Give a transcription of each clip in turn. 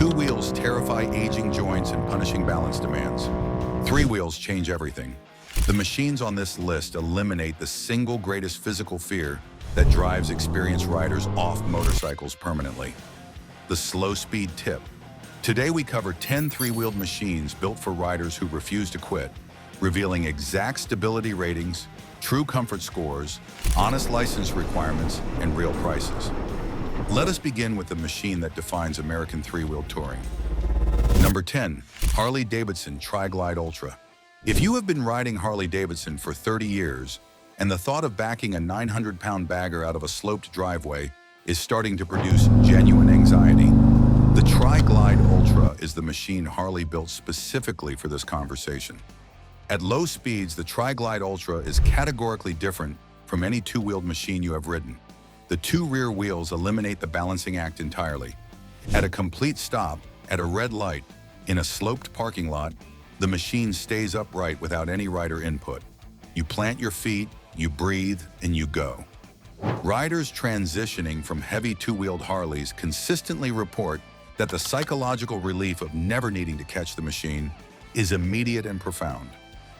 Two wheels terrify aging joints and punishing balance demands. Three wheels change everything. The machines on this list eliminate the single greatest physical fear that drives experienced riders off motorcycles permanently: the slow speed tip. Today we cover 10 three-wheeled machines built for riders who refuse to quit, revealing exact stability ratings, true comfort scores, honest license requirements, and real prices. Let us begin with the machine that defines American three-wheeled touring. Number 10, Harley-Davidson Tri Glide Ultra. If you have been riding Harley-Davidson for 30 years, and the thought of backing a 900-pound bagger out of a sloped driveway is starting to produce genuine anxiety, the Tri Glide Ultra is the machine Harley built specifically for this conversation. At low speeds, the Tri Glide Ultra is categorically different from any two-wheeled machine you have ridden. The two rear wheels eliminate the balancing act entirely. At a complete stop, at a red light, in a sloped parking lot, the machine stays upright without any rider input. You plant your feet, you breathe, and you go. Riders transitioning from heavy two-wheeled Harleys consistently report that the psychological relief of never needing to catch the machine is immediate and profound.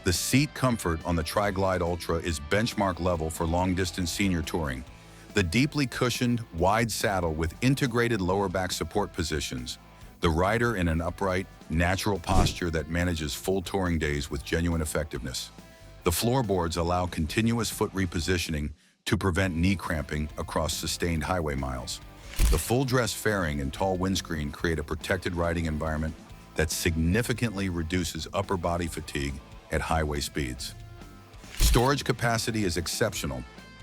The seat comfort on the Tri Glide Ultra is benchmark level for long-distance senior touring. The deeply cushioned, wide saddle with integrated lower back support positions, the rider in an upright, natural posture that manages full touring days with genuine effectiveness. The floorboards allow continuous foot repositioning to prevent knee cramping across sustained highway miles. The full-dress fairing and tall windscreen create a protected riding environment that significantly reduces upper body fatigue at highway speeds. Storage capacity is exceptional.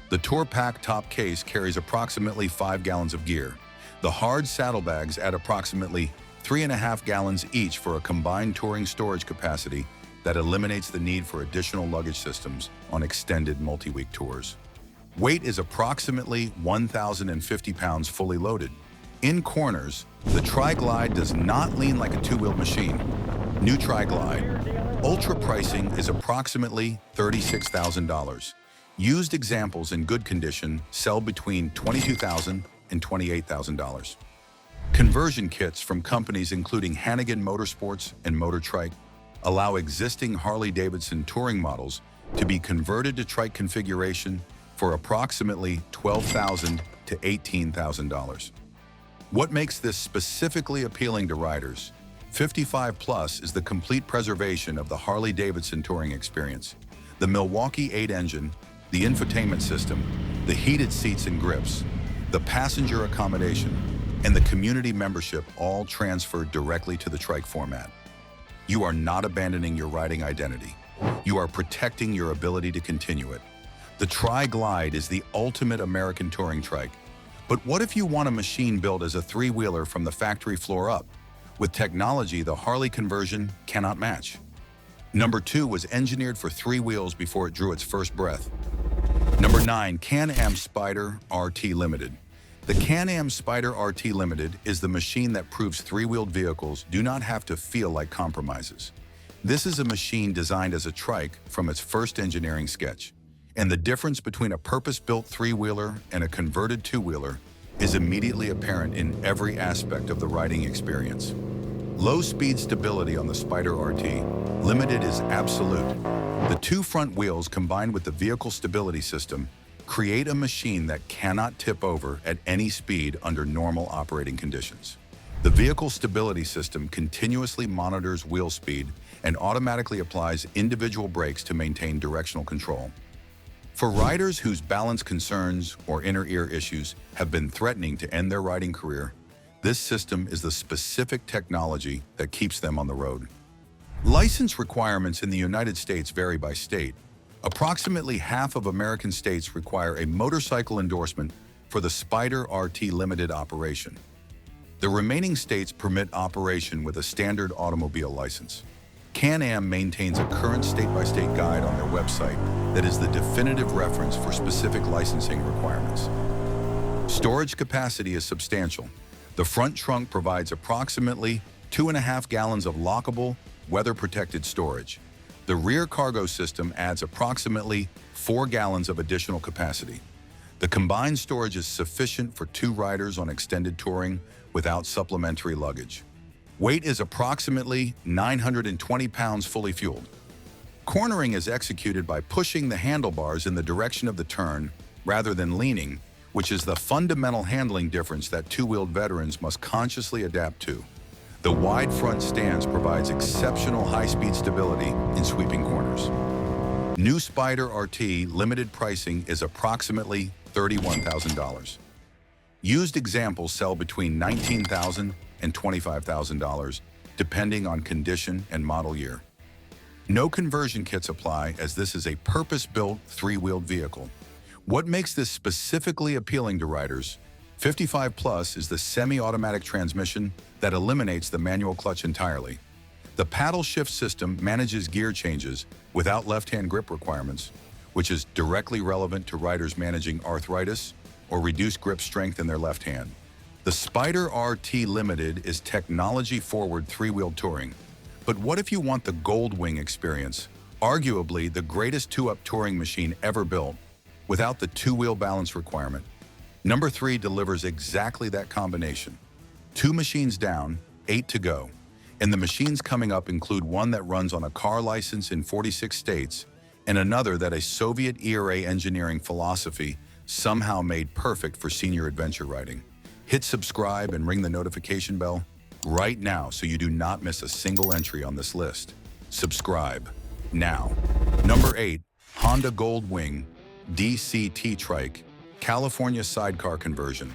The Tour Pack top case carries approximately 5 gallons of gear. The hard saddlebags add approximately 3.5 gallons each for a combined touring storage capacity that eliminates the need for additional luggage systems on extended multi-week tours. Weight is approximately 1,050 pounds fully loaded. In corners, the Tri Glide does not lean like a two-wheeled machine. New Tri Glide Ultra pricing is approximately $36,000. Used examples in good condition sell between $22,000 and $28,000. Conversion kits from companies including Hannigan Motorsports and Motor Trike allow existing Harley-Davidson touring models to be converted to Trike configuration for approximately $12,000 to $18,000. What makes this specifically appealing to riders? 55 plus is the complete preservation of the Harley-Davidson touring experience. The Milwaukee 8 engine, the infotainment system, the heated seats and grips, the passenger accommodation, and the community membership all transferred directly to the Trike format. You are not abandoning your riding identity. You are protecting your ability to continue it. The Tri Glide is the ultimate American touring trike. But what if you want a machine built as a three-wheeler from the factory floor up, with technology the Harley conversion cannot match? Number 2 was engineered for three wheels before it drew its first breath. Number 9, Can-Am Spyder RT Limited. The Can-Am Spyder RT Limited is the machine that proves three-wheeled vehicles do not have to feel like compromises. This is a machine designed as a trike from its first engineering sketch, and the difference between a purpose-built three-wheeler and a converted two-wheeler is immediately apparent in every aspect of the riding experience. Low-speed stability on the Spyder RT Limited is absolute. The two front wheels combined with the vehicle stability system create a machine that cannot tip over at any speed under normal operating conditions. The vehicle stability system continuously monitors wheel speed and automatically applies individual brakes to maintain directional control. For riders whose balance concerns or inner ear issues have been threatening to end their riding career, this system is the specific technology that keeps them on the road. License requirements in the United States vary by state. Approximately half of American states require a motorcycle endorsement for the Spyder RT Limited operation. The remaining states permit operation with a standard automobile license. Can-Am maintains a current state-by-state guide on their website that is the definitive reference for specific licensing requirements. Storage capacity is substantial. The front trunk provides approximately 2.5 gallons of lockable, weather-protected storage. The rear cargo system adds approximately 4 gallons of additional capacity. The combined storage is sufficient for 2 riders on extended touring without supplementary luggage. Weight is approximately 920 pounds fully fueled. Cornering is executed by pushing the handlebars in the direction of the turn rather than leaning, which is the fundamental handling difference that two-wheeled veterans must consciously adapt to. The wide front stance provides exceptional high-speed stability in sweeping corners. New Spyder RT limited pricing is approximately $31,000. Used examples sell between $19,000 and $25,000, depending on condition and model year. No conversion kits apply, as this is a purpose-built three-wheeled vehicle. What makes this specifically appealing to riders? 55 Plus is the semi-automatic transmission that eliminates the manual clutch entirely. The paddle shift system manages gear changes without left-hand grip requirements, which is directly relevant to riders managing arthritis or reduced grip strength in their left hand. The Spyder RT Limited is technology-forward three-wheel touring. But what if you want the Goldwing experience, arguably the greatest two-up touring machine ever built, without the two-wheel balance requirement? Number 3 delivers exactly that combination. 2 machines down, 8 to go. And the machines coming up include one that runs on a car license in 46 states, and another that a Soviet-era engineering philosophy somehow made perfect for senior adventure riding. Hit subscribe and ring the notification bell right now so you do not miss a single entry on this list. Subscribe now. Number 8, Honda Goldwing DCT Trike, California Sidecar Conversion.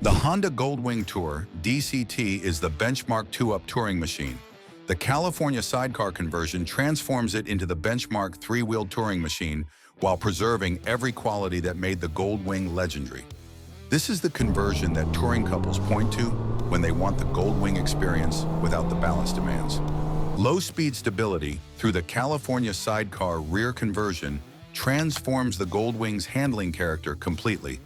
The Honda Goldwing Tour DCT is the benchmark two-up touring machine. The California Sidecar Conversion transforms it into the benchmark three-wheel touring machine while preserving every quality that made the Goldwing legendary. This is the conversion that touring couples point to when they want the Goldwing experience without the balance demands. Low-speed stability through the California Sidecar rear conversion transforms the Goldwing's handling character completely.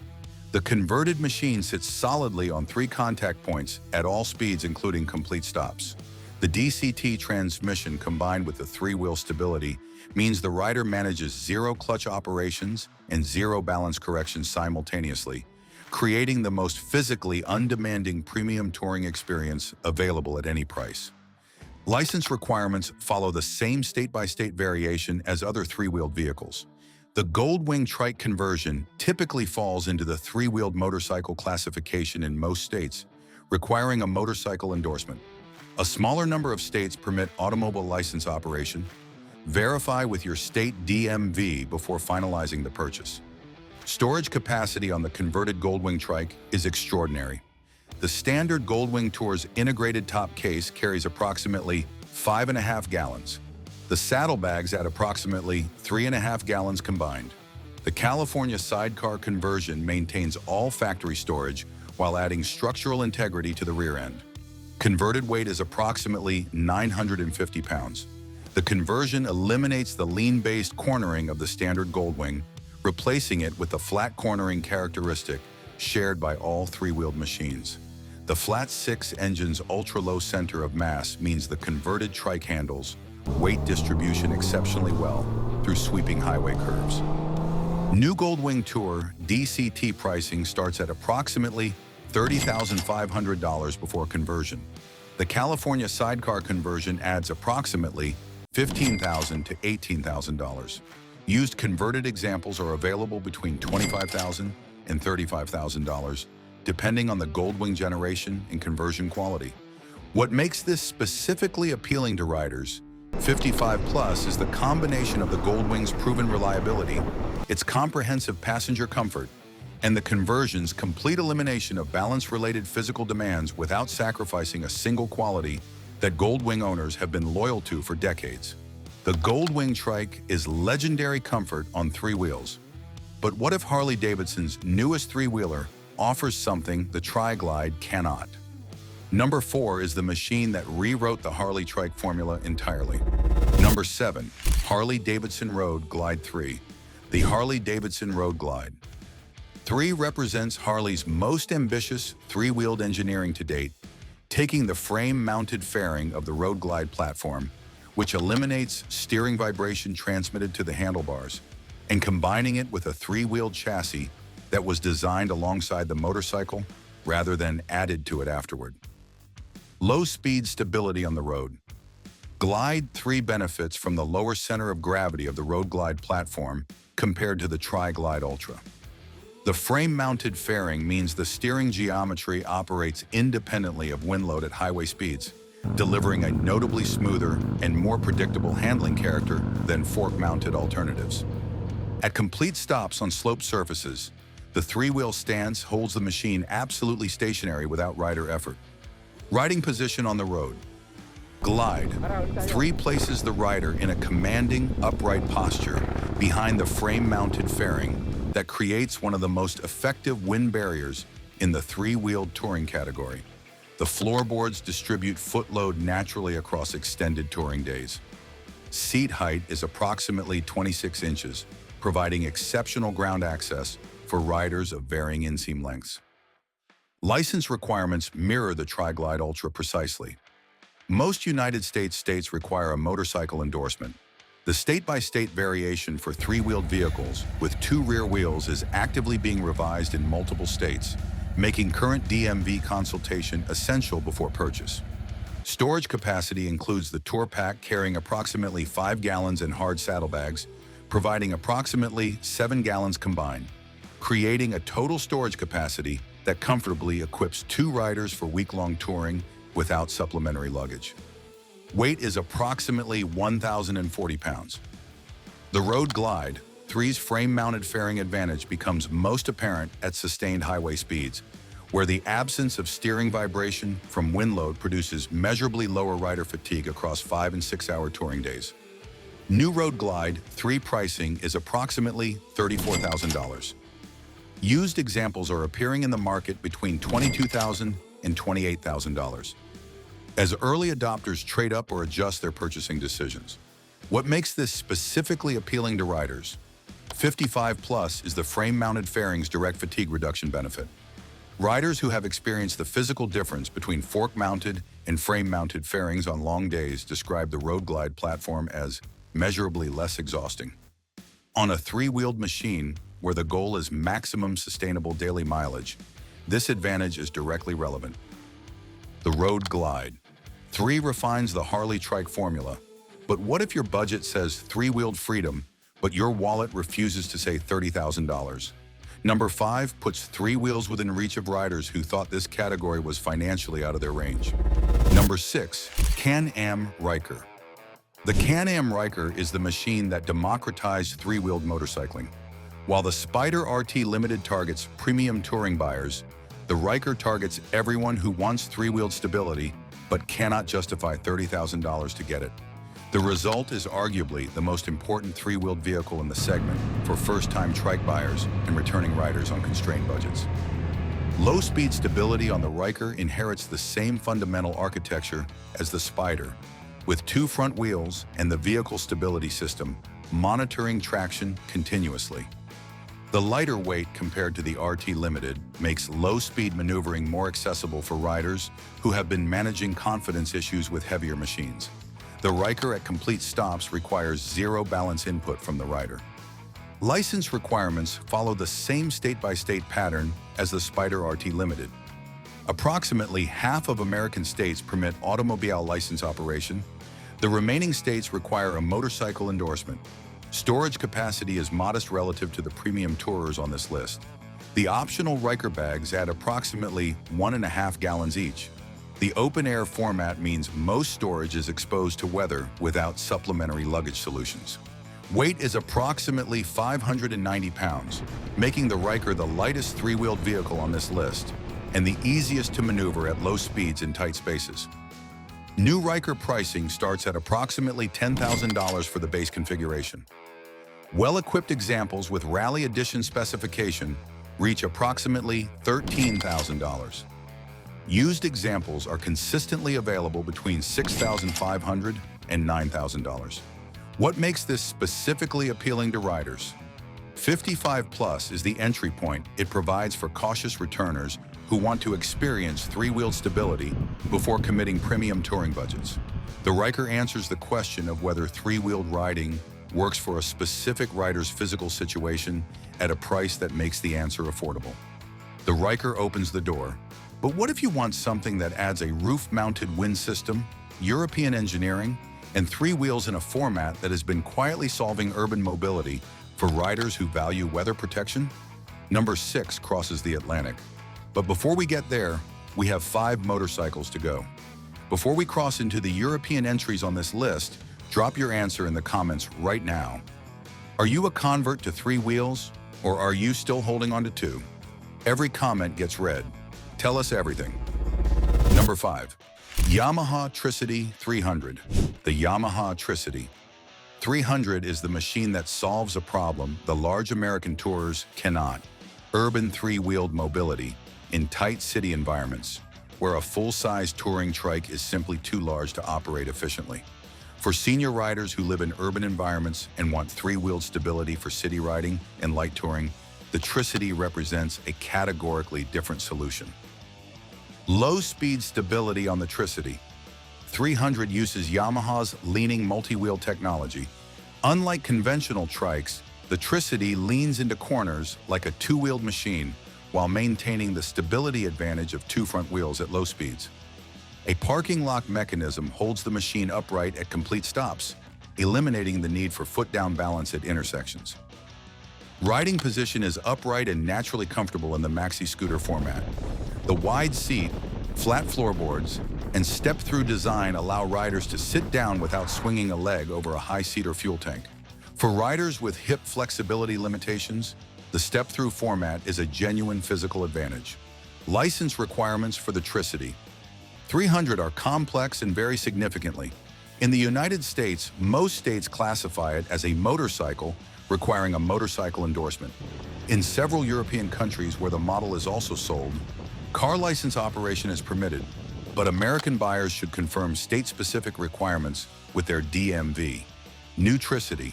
The converted machine sits solidly on 3 contact points at all speeds, including complete stops. The DCT transmission combined with the three-wheel stability means the rider manages 0 clutch operations and 0 balance corrections simultaneously, creating the most physically undemanding premium touring experience available at any price. License requirements follow the same state-by-state variation as other three-wheeled vehicles. The Goldwing Trike conversion typically falls into the three-wheeled motorcycle classification in most states, requiring a motorcycle endorsement. A smaller number of states permit automobile license operation. Verify with your state DMV before finalizing the purchase. Storage capacity on the converted Goldwing Trike is extraordinary. The standard Goldwing Tour's integrated top case carries approximately 5.5 gallons. The saddlebags add approximately 3.5 gallons combined. The California Sidecar conversion maintains all factory storage while adding structural integrity to the rear end. Converted weight is approximately 950 pounds. The conversion eliminates the lean-based cornering of the standard Goldwing, replacing it with the flat cornering characteristic shared by all three-wheeled machines. The flat 6 engine's ultra-low center of mass means the converted Trike handles weight distribution exceptionally well through sweeping highway curves. New Goldwing Tour DCT pricing starts at approximately $30,500 before conversion. The California Sidecar conversion adds approximately $15,000 to $18,000. Used converted examples are available between $25,000 and $35,000, depending on the Goldwing generation and conversion quality. What makes this specifically appealing to riders 55 Plus is the combination of the Goldwing's proven reliability, its comprehensive passenger comfort, and the conversion's complete elimination of balance-related physical demands without sacrificing a single quality that Goldwing owners have been loyal to for decades. The Goldwing Trike is legendary comfort on 3 wheels. But what if Harley-Davidson's newest 3-wheeler offers something the Tri Glide cannot? Number 4 is the machine that rewrote the Harley Trike formula entirely. Number 7, Harley-Davidson Road Glide 3, the Harley-Davidson Road Glide. 3 represents Harley's most ambitious 3-wheeled engineering to date, taking the frame-mounted fairing of the Road Glide platform, which eliminates steering vibration transmitted to the handlebars, and combining it with a 3-wheeled chassis that was designed alongside the motorcycle rather than added to it afterward. Low speed stability on the road. Glide 3 benefits from the lower center of gravity of the Road Glide platform compared to the Tri Glide Ultra. The frame-mounted fairing means the steering geometry operates independently of wind load at highway speeds, delivering a notably smoother and more predictable handling character than fork-mounted alternatives. At complete stops on sloped surfaces, the three-wheel stance holds the machine absolutely stationary without rider effort. Riding position on the road. Glide 3 places the rider in a commanding, upright posture behind the frame-mounted fairing that creates one of the most effective wind barriers in the three-wheeled touring category. The floorboards distribute foot load naturally across extended touring days. Seat height is approximately 26 inches, providing exceptional ground access for riders of varying inseam lengths. License requirements mirror the Tri Glide Ultra precisely. Most United States states require a motorcycle endorsement. The state-by-state variation for three-wheeled vehicles with 2 rear wheels is actively being revised in multiple states, making current DMV consultation essential before purchase. Storage capacity includes the Tour Pack carrying approximately 5 gallons in hard saddlebags, providing approximately 7 gallons combined, creating a total storage capacity that comfortably equips 2 riders for week-long touring without supplementary luggage. Weight is approximately 1,040 pounds. The Road Glide 3's frame-mounted fairing advantage becomes most apparent at sustained highway speeds, where the absence of steering vibration from wind load produces measurably lower rider fatigue across 5- and 6-hour touring days. New Road Glide 3 pricing is approximately $34,000. Used examples are appearing in the market between $22,000 and $28,000. As early adopters trade up or adjust their purchasing decisions. What makes this specifically appealing to riders? 55+ is the frame-mounted fairing's direct fatigue reduction benefit. Riders who have experienced the physical difference between fork-mounted and frame-mounted fairings on long days describe the Road Glide platform as measurably less exhausting. On a 3-wheeled machine, where the goal is maximum sustainable daily mileage, this advantage is directly relevant. The Road Glide 3 refines the Harley Trike formula, but what if your budget says 3-wheeled freedom, but your wallet refuses to say $30,000? Number 5 puts 3 wheels within reach of riders who thought this category was financially out of their range. Number 6, Can-Am Ryker. The Can-Am Ryker is the machine that democratized 3-wheeled motorcycling. While the Spyder RT Limited targets premium touring buyers, the Ryker targets everyone who wants 3-wheeled stability but cannot justify $30,000 to get it. The result is arguably the most important 3-wheeled vehicle in the segment for first-time trike buyers and returning riders on constrained budgets. Low-speed stability on the Ryker inherits the same fundamental architecture as the Spyder, with 2 front wheels and the vehicle stability system monitoring traction continuously. The lighter weight compared to the RT Limited makes low-speed maneuvering more accessible for riders who have been managing confidence issues with heavier machines. The Ryker at complete stops requires 0 balance input from the rider. License requirements follow the same state-by-state pattern as the Spyder RT Limited. Approximately half of American states permit automobile license operation. The remaining states require a motorcycle endorsement. Storage capacity is modest relative to the premium tourers on this list. The optional Ryker bags add approximately 1.5 gallons each. The open-air format means most storage is exposed to weather without supplementary luggage solutions. Weight is approximately 590 pounds, making the Ryker the lightest 3-wheeled vehicle on this list and the easiest to maneuver at low speeds in tight spaces. New Ryker pricing starts at approximately $10,000 for the base configuration. Well-equipped examples with Rally Edition specification reach approximately $13,000. Used examples are consistently available between $6,500 and $9,000. What makes this specifically appealing to riders? 55+ is the entry point it provides for cautious returners who want to experience 3-wheeled stability before committing premium touring budgets. The Ryker answers the question of whether 3-wheeled riding works for a specific rider's physical situation at a price that makes the answer affordable. The Ryker opens the door. But what if you want something that adds a roof-mounted wind system, European engineering, and 3 wheels in a format that has been quietly solving urban mobility for riders who value weather protection? Number 6 crosses the Atlantic. But before we get there, we have 5 motorcycles to go. Before we cross into the European entries on this list, drop your answer in the comments right now. Are you a convert to 3 wheels, or are you still holding on to 2? Every comment gets read. Tell us everything. Number 5. Yamaha Tricity 300. The Yamaha Tricity 300 is the machine that solves a problem the large American tourers cannot: urban 3-wheeled mobility in tight city environments, where a full-size touring trike is simply too large to operate efficiently. For senior riders who live in urban environments and want 3-wheeled stability for city riding and light touring, the Tricity represents a categorically different solution. Low-speed stability on the Tricity 300 uses Yamaha's leaning multi-wheel technology. Unlike conventional trikes, the Tricity leans into corners like a 2-wheeled machine while maintaining the stability advantage of 2 front wheels at low speeds. A parking lock mechanism holds the machine upright at complete stops, eliminating the need for foot-down balance at intersections. Riding position is upright and naturally comfortable in the maxi scooter format. The wide seat, flat floorboards, and step-through design allow riders to sit down without swinging a leg over a high seat or fuel tank. For riders with hip flexibility limitations, the step-through format is a genuine physical advantage. License requirements for the Tricity 300 are complex and vary significantly. In the United States, most states classify it as a motorcycle, requiring a motorcycle endorsement. In several European countries where the model is also sold, car license operation is permitted, but American buyers should confirm state-specific requirements with their DMV. New Tricity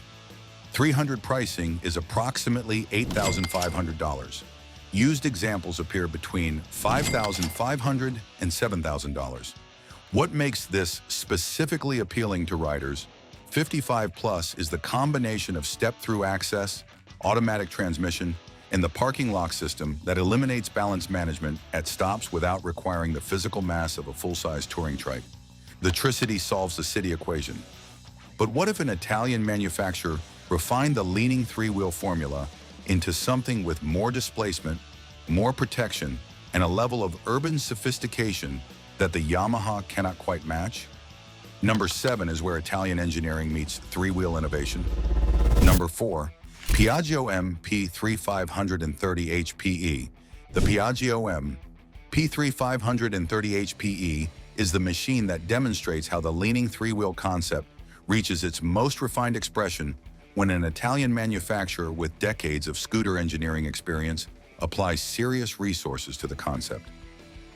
300 pricing is approximately $8,500. Used examples appear between $5,500 and $7,000. What makes this specifically appealing to riders 55+ is the combination of step-through access, automatic transmission, and the parking lock system that eliminates balance management at stops without requiring the physical mass of a full-size touring trike. The Tricity solves the city equation. But what if an Italian manufacturer refined the leaning 3-wheel formula into something with more displacement, more protection, and a level of urban sophistication that the Yamaha cannot quite match? Number 7 is where Italian engineering meets 3-wheel innovation. Number 4, Piaggio MP3 530 HPE. The Piaggio MP3 530 HPE is the machine that demonstrates how the leaning 3-wheel concept reaches its most refined expression when an Italian manufacturer with decades of scooter engineering experience applies serious resources to the concept.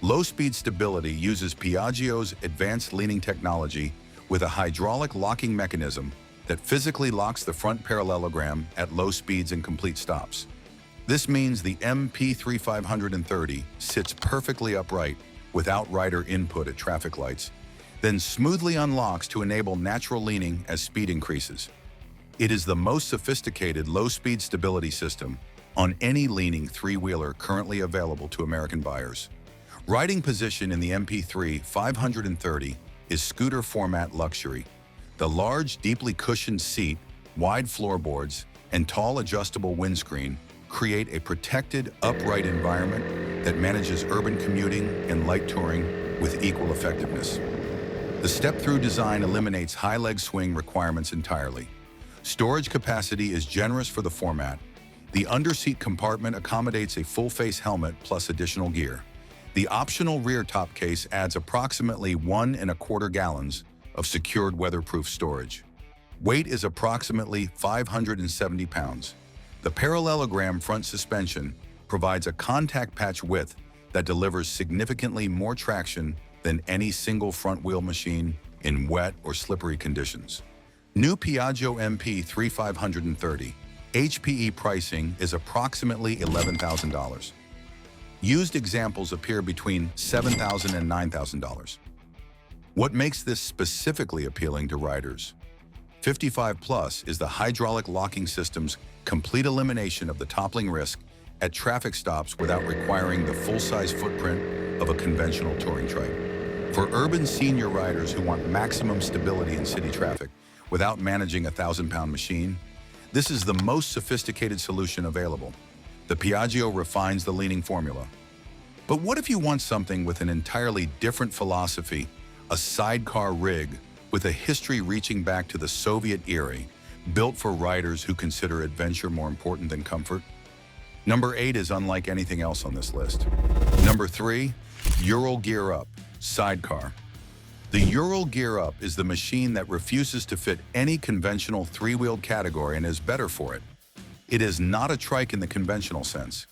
Low-speed stability uses Piaggio's advanced leaning technology with a hydraulic locking mechanism that physically locks the front parallelogram at low speeds and complete stops. This means the MP3 530 sits perfectly upright without rider input at traffic lights, then smoothly unlocks to enable natural leaning as speed increases. It is the most sophisticated low-speed stability system on any leaning 3-wheeler currently available to American buyers. Riding position in the MP3 530 is scooter format luxury. The large, deeply cushioned seat, wide floorboards, and tall adjustable windscreen create a protected, upright environment that manages urban commuting and light touring with equal effectiveness. The step-through design eliminates high leg swing requirements entirely. Storage capacity is generous for the format. The underseat compartment accommodates a full-face helmet plus additional gear. The optional rear top case adds approximately 1¼ gallons of secured weatherproof storage. Weight is approximately 570 pounds. The parallelogram front suspension provides a contact patch width that delivers significantly more traction than any single front wheel machine in wet or slippery conditions. New Piaggio MP3 530 HPE pricing is approximately $11,000. Used examples appear between $7,000 and $9,000. What makes this specifically appealing to riders 55+ is the hydraulic locking system's complete elimination of the toppling risk at traffic stops without requiring the full-size footprint of a conventional touring trike. For urban senior riders who want maximum stability in city traffic without managing a 1,000-pound machine, this is the most sophisticated solution available. The Piaggio refines the leaning formula. But what if you want something with an entirely different philosophy, a sidecar rig with a history reaching back to the Soviet era, built for riders who consider adventure more important than comfort? Number 8 is unlike anything else on this list. Number 3, Ural Gear Up, Sidecar. The Ural Gear Up is the machine that refuses to fit any conventional three-wheeled category and is better for it. It is not a trike in the conventional sense.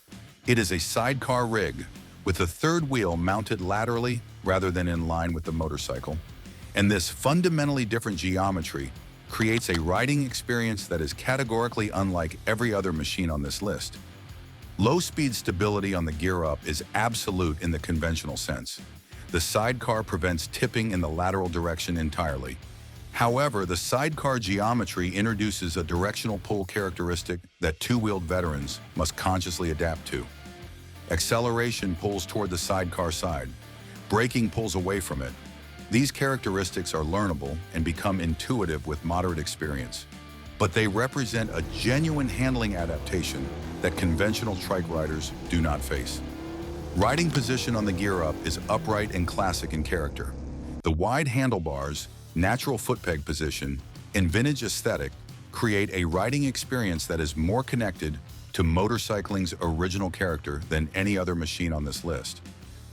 It is a sidecar rig with a third wheel mounted laterally rather than in line with the motorcycle. And this fundamentally different geometry creates a riding experience that is categorically unlike every other machine on this list. Low-speed stability on the Gear Up is absolute in the conventional sense. The sidecar prevents tipping in the lateral direction entirely. However, the sidecar geometry introduces a directional pull characteristic that two-wheeled veterans must consciously adapt to. Acceleration pulls toward the sidecar side. Braking pulls away from it. These characteristics are learnable and become intuitive with moderate experience, but they represent a genuine handling adaptation that conventional trike riders do not face. Riding position on the Gear Up is upright and classic in character. The wide handlebars, natural foot peg position, and vintage aesthetic create a riding experience that is more connected to motorcycling's original character than any other machine on this list.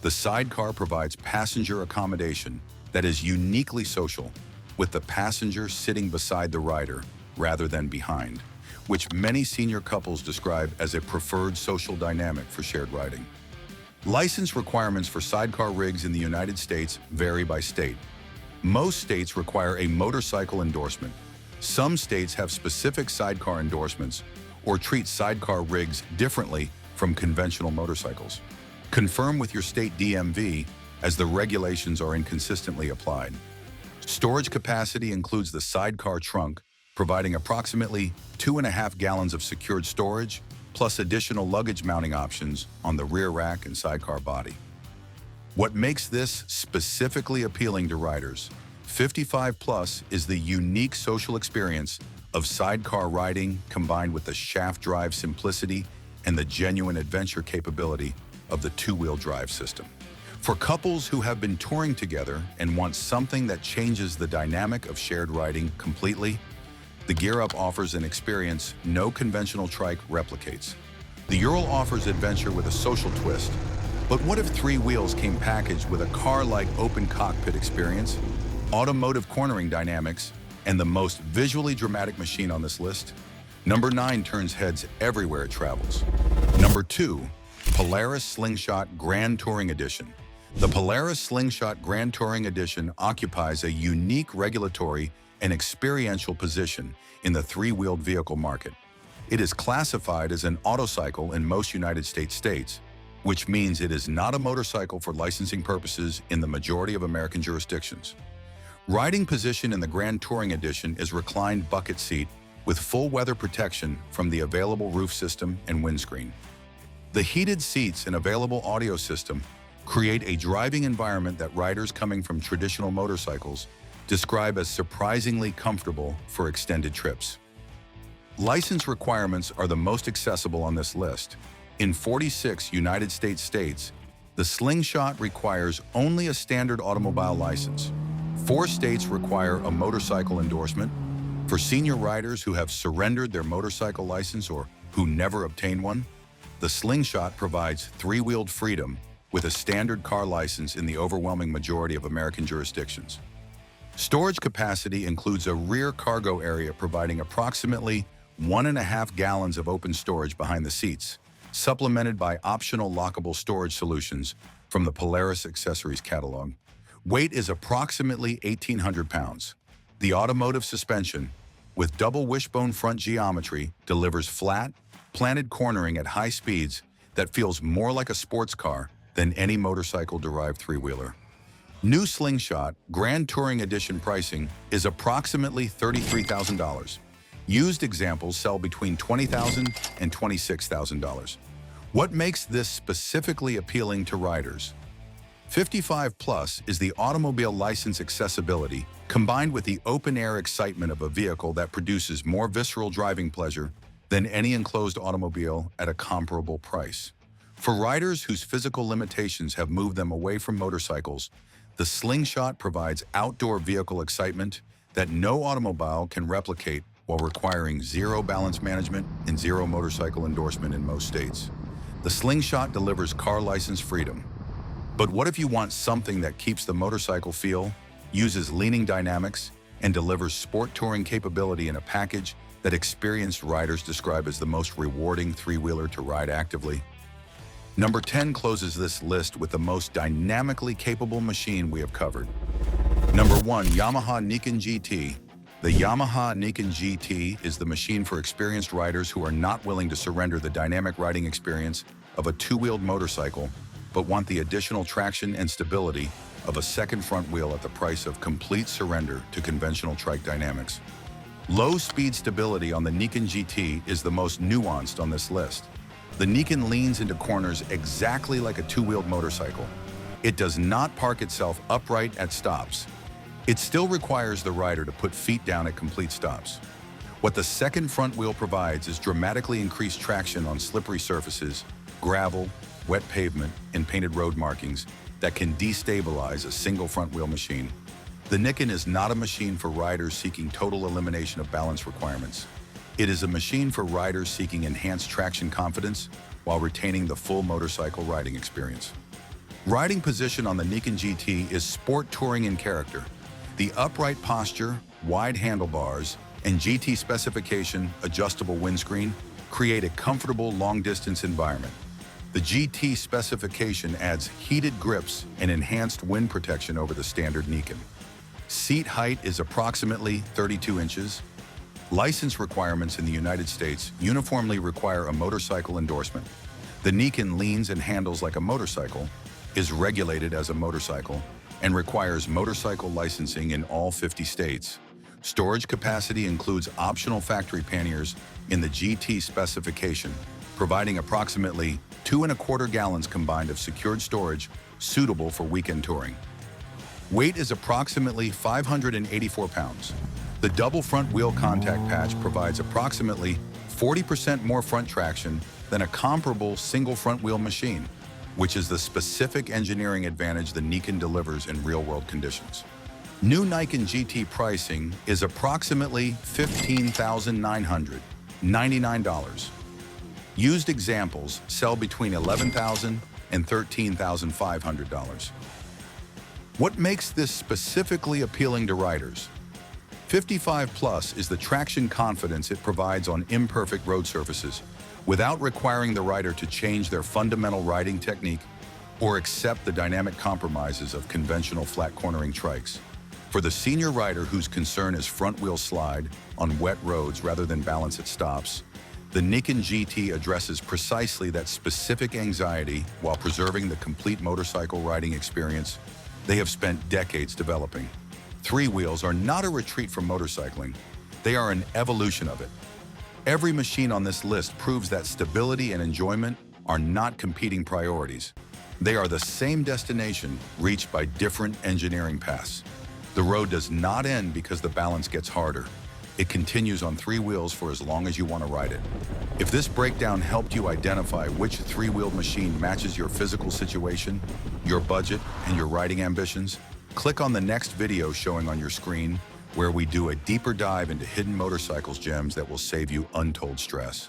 The sidecar provides passenger accommodation that is uniquely social, with the passenger sitting beside the rider rather than behind, which many senior couples describe as a preferred social dynamic for shared riding. License requirements for sidecar rigs in the United States vary by state. Most states require a motorcycle endorsement. Some states have specific sidecar endorsements or treat sidecar rigs differently from conventional motorcycles. Confirm with your state DMV as the regulations are inconsistently applied. Storage capacity includes the sidecar trunk, providing approximately 2.5 gallons of secured storage, plus additional luggage mounting options on the rear rack and sidecar body. What makes this specifically appealing to riders 55 plus is the unique social experience of sidecar riding combined with the shaft drive simplicity and the genuine adventure capability of the two-wheel drive system. For couples who have been touring together and want something that changes the dynamic of shared riding completely, the Gear Up offers an experience no conventional trike replicates. The Ural offers adventure with a social twist, but what if three wheels came packaged with a car-like open cockpit experience, automotive cornering dynamics, and the most visually dramatic machine on this list? Number 9 turns heads everywhere it travels. Number 2, Polaris Slingshot Grand Touring Edition. The Polaris Slingshot Grand Touring Edition occupies a unique regulatory and experiential position in the three-wheeled vehicle market. It is classified as an autocycle in most United States states, which means it is not a motorcycle for licensing purposes in the majority of American jurisdictions. Riding position in the Grand Touring Edition is reclined bucket seat with full weather protection from the available roof system and windscreen. The heated seats and available audio system create a driving environment that riders coming from traditional motorcycles describe as surprisingly comfortable for extended trips. License requirements are the most accessible on this list. In 46 United States states, the Slingshot requires only a standard automobile license. 4 states require a motorcycle endorsement. For senior riders who have surrendered their motorcycle license or who never obtained one, the Slingshot provides three-wheeled freedom with a standard car license in the overwhelming majority of American jurisdictions. Storage capacity includes a rear cargo area providing approximately 1.5 gallons of open storage behind the seats, supplemented by optional lockable storage solutions from the Polaris accessories catalog. Weight is approximately 1,800 pounds. The automotive suspension, with double wishbone front geometry, delivers flat, planted cornering at high speeds that feels more like a sports car than any motorcycle-derived three-wheeler. New Slingshot Grand Touring Edition pricing is approximately $33,000. Used examples sell between $20,000 and $26,000. What makes this specifically appealing to riders? 55 Plus is the automobile license accessibility combined with the open-air excitement of a vehicle that produces more visceral driving pleasure than any enclosed automobile at a comparable price. For riders whose physical limitations have moved them away from motorcycles, the Slingshot provides outdoor vehicle excitement that no automobile can replicate while requiring zero balance management and zero motorcycle endorsement in most states. The Slingshot delivers car license freedom. But what if you want something that keeps the motorcycle feel, uses leaning dynamics, and delivers sport touring capability in a package that experienced riders describe as the most rewarding three-wheeler to ride actively? Number 10 closes this list with the most dynamically capable machine we have covered. Number 1, Yamaha Niken GT. The Yamaha Niken GT is the machine for experienced riders who are not willing to surrender the dynamic riding experience of a two-wheeled motorcycle, but want the additional traction and stability of a second front wheel at the price of complete surrender to conventional trike dynamics. Low-speed stability on the Niken GT is the most nuanced on this list. The Niken leans into corners exactly like a two-wheeled motorcycle. It does not park itself upright at stops. It still requires the rider to put feet down at complete stops. What the second front wheel provides is dramatically increased traction on slippery surfaces, gravel, wet pavement, and painted road markings that can destabilize a single front wheel machine. The Niken is not a machine for riders seeking total elimination of balance requirements. It is a machine for riders seeking enhanced traction confidence while retaining the full motorcycle riding experience. Riding position on the Niken GT is sport touring in character. The upright posture, wide handlebars, and GT specification adjustable windscreen create a comfortable long-distance environment. The GT specification adds heated grips and enhanced wind protection over the standard Niken. Seat height is approximately 32 inches. License requirements in the United States uniformly require a motorcycle endorsement. The Niken leans and handles like a motorcycle, is regulated as a motorcycle, and requires motorcycle licensing in all 50 states. Storage capacity includes optional factory panniers in the GT specification, providing approximately 2¼ gallons combined of secured storage suitable for weekend touring. Weight is approximately 584 pounds. The double front wheel contact patch provides approximately 40% more front traction than a comparable single front wheel machine, which is the specific engineering advantage the Niken delivers in real-world conditions. New Niken GT pricing is approximately $15,999. Used examples sell between $11,000 and $13,500. What makes this specifically appealing to riders? 55 Plus is the traction confidence it provides on imperfect road surfaces without requiring the rider to change their fundamental riding technique or accept the dynamic compromises of conventional flat cornering trikes. For the senior rider whose concern is front wheel slide on wet roads rather than balance at stops, the Niken GT addresses precisely that specific anxiety while preserving the complete motorcycle riding experience they have spent decades developing. Three wheels are not a retreat from motorcycling. They are an evolution of it. Every machine on this list proves that stability and enjoyment are not competing priorities. They are the same destination reached by different engineering paths. The road does not end because the balance gets harder. It continues on three wheels for as long as you want to ride it. If this breakdown helped you identify which three-wheeled machine matches your physical situation, your budget, and your riding ambitions, click on the next video showing on your screen, where we do a deeper dive into hidden motorcycles gems that will save you untold stress.